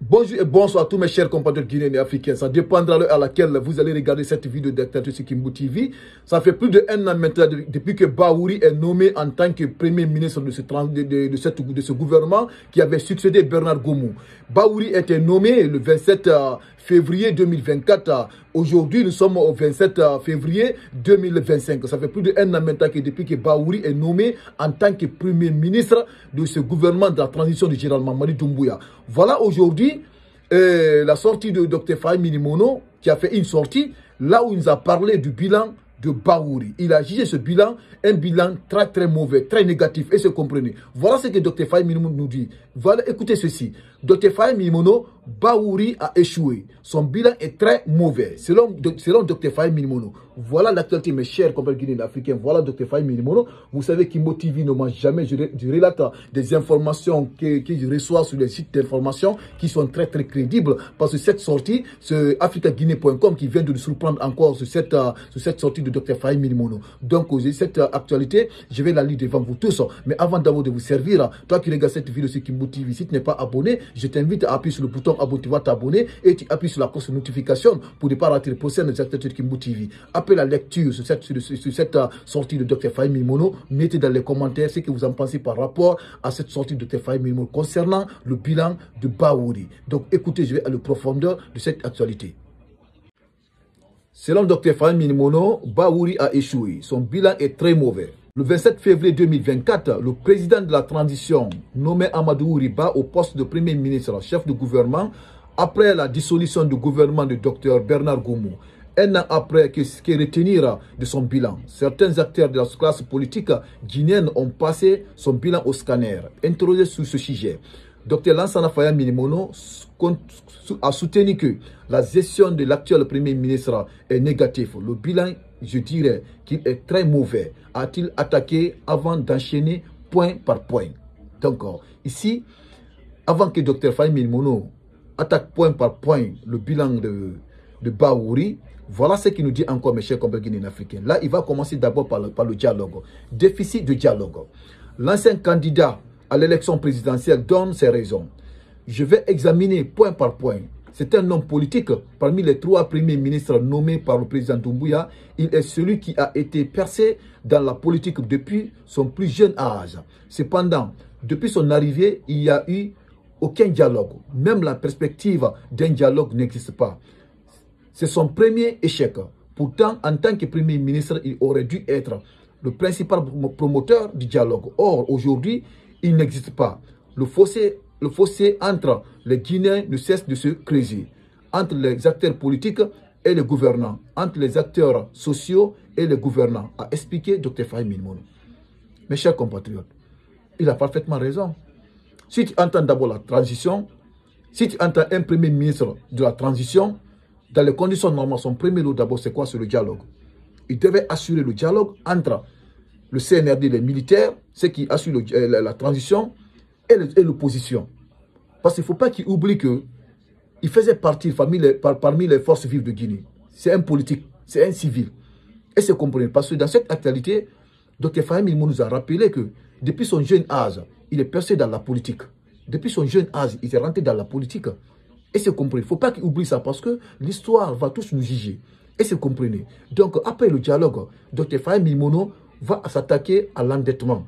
Bonjour et bonsoir à tous mes chers compatriotes guinéens et africains. Ça dépendra de l'heure à laquelle vous allez regarder cette vidéo d'actualité sur Kimbo TV. Ça fait plus d'un an maintenant depuis que Bahouri est nommé en tant que premier ministre de ce gouvernement qui avait succédé Bernard Goumou. Bahouri était nommé le 27 février 2024. Aujourd'hui, nous sommes au 27 février 2025. Ça fait plus d'un an maintenant que depuis que Bahouri est nommé en tant que premier ministre de ce gouvernement de la transition du général Mamadi Doumbouya. Voilà aujourd'hui la sortie de Dr Faye Minimono qui a fait une sortie là où il nous a parlé du bilan de Bahouri. Il a jugé ce bilan un bilan très mauvais, très négatif, et se comprenez. Voilà ce que Dr Faye Minimono nous dit. Voilà, écoutez ceci. Dr Faye Minimono, Bahouri a échoué. Son bilan est très mauvais, selon Dr Faye Minimono. Voilà l'actualité, mes chers compatriotes guinéens africains. Voilà Dr Faye Minimono. Vous savez qu'Imbo TV ne mange jamais. Je relate des informations que je reçois sur les sites d'information qui sont très crédibles. Parce que cette sortie, c'est africaguinée.com qui vient de nous surprendre encore sur cette sortie de Dr Faye Minimono. Donc, cette actualité, je vais la lire devant vous tous. Mais avant d'abord de vous servir, toi qui regardes cette vidéo sur Kimbo TV, si tu n'es pas abonné, je t'invite à appuyer sur le bouton abonner, tu vas t'abonner et tu appuies sur la cloche de notification pour ne pas rater les prochaines actualités de Kimbo TV. Après la lecture sur cette sortie de Dr Faye Minimono, mettez dans les commentaires ce que vous en pensez par rapport à cette sortie de Dr Faye Minimono concernant le bilan de Bahouri. Donc écoutez, je vais à la profondeur de cette actualité. Selon Dr Faye Minimono, Bahouri a échoué. Son bilan est très mauvais. Le 27 février 2024, le président de la transition nommé Amadou Riba au poste de premier ministre, chef de gouvernement, après la dissolution du gouvernement de Dr Bernard Goumou. Un an après, que retenir de son bilan? Certains acteurs de la classe politique guinéenne ont passé son bilan au scanner. Interrogé sur ce sujet, Dr Lansana Faye Minimono a soutenu que la gestion de l'actuel premier ministre est négative. Le bilan, je dirais qu'il est très mauvais. A-t-il attaqué avant d'enchaîner point par point? Donc, ici, avant que Dr Faye Minimono attaque point par point le bilan de Bahouri, voilà ce qu'il nous dit encore, mes chers compatriotes guinéens africains. Là, il va commencer d'abord par le dialogue. Déficit de dialogue. L'ancien candidat à l'élection présidentielle donne ses raisons. Je vais examiner point par point. C'est un homme politique. Parmi les 3 premiers ministres nommés par le président Doumbouya, il est celui qui a été percé dans la politique depuis son plus jeune âge. Cependant, depuis son arrivée, il n'y a eu aucun dialogue. Même la perspective d'un dialogue n'existe pas. C'est son premier échec. Pourtant, en tant que premier ministre, il aurait dû être le principal promoteur du dialogue. Or, aujourd'hui, il n'existe pas. Le fossé entre les Guinéens ne cesse de se creuser. Entre les acteurs politiques et les gouvernants. Entre les acteurs sociaux et les gouvernants. A expliqué Dr Faye Minimono. Mes chers compatriotes, il a parfaitement raison. Si tu entends d'abord la transition, si tu entends un premier ministre de la transition, dans les conditions normales, son premier lot d'abord, c'est quoi? C'est le dialogue. Il devait assurer le dialogue entre le CNRD, les militaires, ceux qui assurent la transition, et l'opposition. Parce qu'il ne faut pas qu'il oublie qu'il faisait partie parmi les forces vives de Guinée. C'est un politique, c'est un civil. Et c'est compris. Parce que dans cette actualité, Dr Faye Minimono nous a rappelé que depuis son jeune âge, il est percé dans la politique. Depuis son jeune âge, il est rentré dans la politique. Et c'est compris. Il ne faut pas qu'il oublie ça parce que l'histoire va tous nous juger. Et c'est compris. Donc, après le dialogue, Dr Faye Minimono va s'attaquer à l'endettement.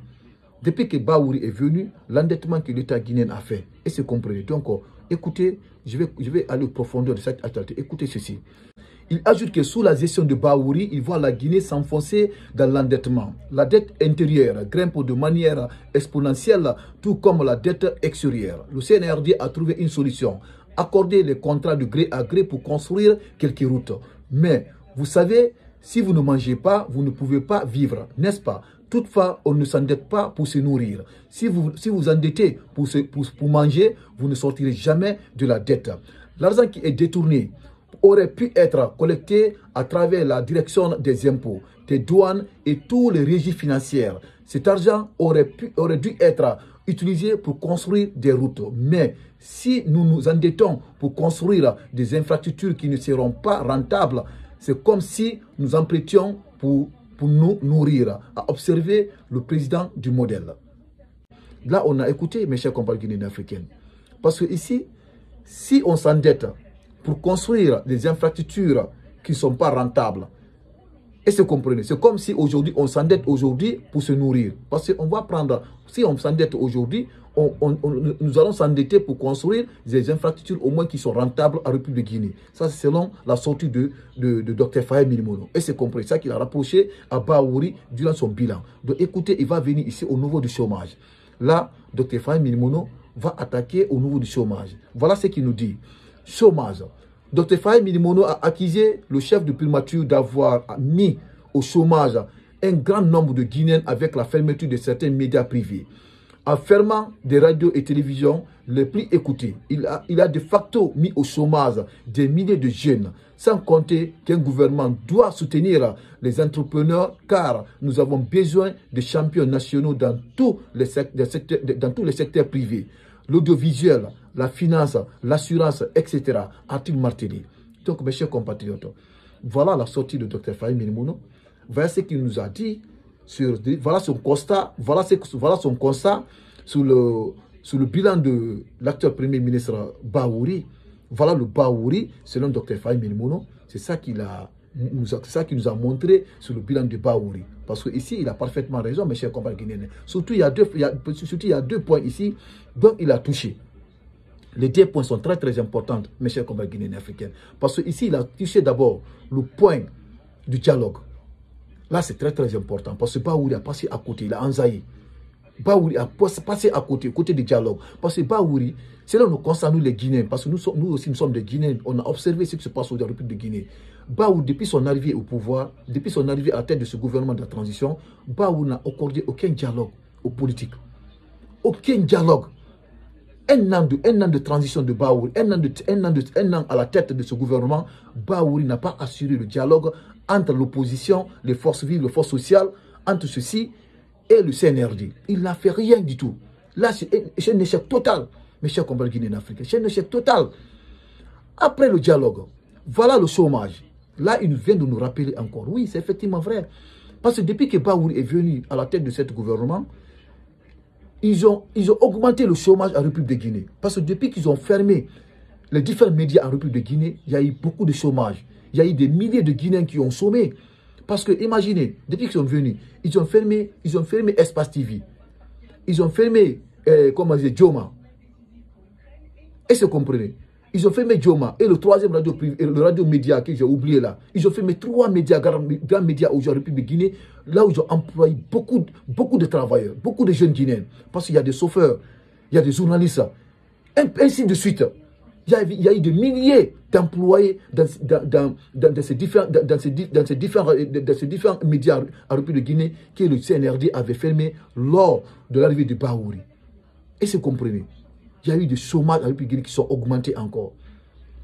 Depuis que Bahouri est venu, l'endettement que l'État guinéen a fait. Et c'est compris. Donc, écoutez, je vais aller au profondeur de cette actualité. Écoutez ceci. Il ajoute que sous la gestion de Bahouri, il voit la Guinée s'enfoncer dans l'endettement. La dette intérieure grimpe de manière exponentielle, tout comme la dette extérieure. Le CNRD a trouvé une solution. Accorder les contrats de gré à gré pour construire quelques routes. Mais, vous savez, si vous ne mangez pas, vous ne pouvez pas vivre, n'est-ce pas? Toutefois, on ne s'endette pas pour se nourrir. Si vous endettez pour manger, vous ne sortirez jamais de la dette. L'argent qui est détourné aurait pu être collecté à travers la direction des impôts, des douanes et tous les régies financières. Cet argent aurait dû être utilisé pour construire des routes. Mais si nous nous endettons pour construire des infrastructures qui ne seront pas rentables, c'est comme si nous empruntions pour nous nourrir, à observer le président du modèle. Là, on a écouté, mes chers compatriotes guinéens africains. Parce que ici, si on s'endette pour construire des infrastructures qui ne sont pas rentables, et se comprenez, c'est comme si aujourd'hui on s'endette aujourd'hui pour se nourrir. Parce qu'on va prendre, si on s'endette aujourd'hui, nous allons s'endetter pour construire des infrastructures au moins qui sont rentables en République de Guinée. Ça, c'est selon la sortie de Dr Faye Milimono. Et c'est compris, ça qu'il a rapproché à Bahouri durant son bilan. Donc écoutez, il va venir ici au niveau du chômage. Là, Dr Faye Milimono va attaquer au niveau du chômage. Voilà ce qu'il nous dit. Chômage. Dr Faye Milimono a accusé le chef de primature d'avoir mis au chômage un grand nombre de Guinéens avec la fermeture de certains médias privés. En fermant des radios et télévisions les plus écoutées, il a de facto mis au chômage des milliers de jeunes, sans compter qu'un gouvernement doit soutenir les entrepreneurs car nous avons besoin de champions nationaux dans tous les secteurs privés. L'audiovisuel, la finance, l'assurance, etc. a-t-il martelé. Donc, mes chers compatriotes, voilà la sortie de Dr Faye Milimono. Voilà ce qu'il nous a dit. Voilà son constat. Voilà son constat sur le bilan de l'actuel Premier ministre Bahouri. Voilà le Bahouri, selon Dr Faye Milimono. C'est ça qu'il nous a montré sur le bilan de Bahouri. Parce qu'ici, il a parfaitement raison, mes chers compatriotes guinéens. Surtout, il y a deux points ici dont il a touché. Les deux points sont très très importants, mes chers compatriotes guinéens africains. Parce qu'ici, il a touché d'abord le point du dialogue. Là, c'est très très important. Parce que Bahouri a passé à côté, il a enzaï. Bahouri a passé à côté du dialogue. Parce que Bahouri, c'est là où nous constatons les Guinéens. Parce que nous aussi, nous sommes des Guinéens. On a observé ce qui se passe au République de Guinée. Bahouri, depuis son arrivée au pouvoir, depuis son arrivée à la tête de ce gouvernement de la transition, Bahouri n'a accordé aucun dialogue aux politiques. Aucun dialogue. Un an de transition de Bahouri, un an à la tête de ce gouvernement, Bahouri n'a pas assuré le dialogue entre l'opposition, les forces vives, les forces sociales, entre ceci et le CNRD. Il n'a fait rien du tout. Là, c'est un échec total, mes chers compatriotes guinéens africains. C'est un échec total. Après le dialogue, voilà le chômage. Là, il vient de nous rappeler encore. Oui, c'est effectivement vrai. Parce que depuis que Bahouri est venu à la tête de ce gouvernement, ils ont augmenté le chômage en République de Guinée. Parce que depuis qu'ils ont fermé les différents médias en République de Guinée, il y a eu beaucoup de chômage. Il y a eu des milliers de Guinéens qui ont chômé. Parce que, imaginez, depuis qu'ils sont venus, ils ont fermé Espace TV. Ils ont fermé, comment dire, Joma. Est-ce que vous comprenez? Ils ont fermé Joma et le troisième radio privé, le radio média que j'ai oublié là. Ils ont fermé 3 médias, grands médias aujourd'hui en République de Guinée, là où ils ont employé beaucoup de travailleurs, beaucoup de jeunes Guinéens. Parce qu'il y a des chauffeurs, il y a des journalistes, ainsi de suite. Il y a eu des milliers d'employés dans ces différents médias en République de Guinée que le CNRD avait fermé lors de l'arrivée de Bahouri. Est-ce que vous comprenez? Il y a eu des chômages en République de Guinée qui sont augmentés encore.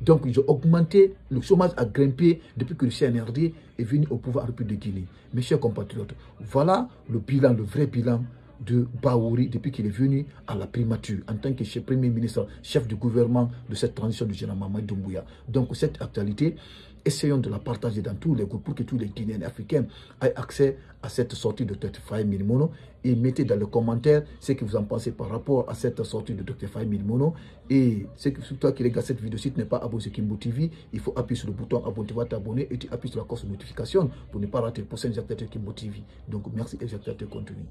Donc, ils ont augmenté, le chômage a grimpé depuis que le CNRD est venu au pouvoir en République de Guinée. Mes chers compatriotes, voilà le bilan, le vrai bilan de Bahouri depuis qu'il est venu à la primature en tant que Premier ministre, chef du gouvernement de cette transition du général Mamadi Doumbouya. Donc, cette actualité, essayons de la partager dans tous les groupes pour que tous les Guinéens africains aient accès à cette sortie de Dr Faye Milimono et mettez dans les commentaires ce que vous en pensez par rapport à cette sortie de Dr Faye Milimono. Et surtout toi qui regarde cette vidéo, si tu n'es pas abonné sur Kimbo TV, il faut appuyer sur le bouton abonner, tu vas t'abonner et tu appuies sur la cloche de notification pour ne pas rater les prochaines actualités de Kimbo TV. Donc merci et j'attends tes contenus.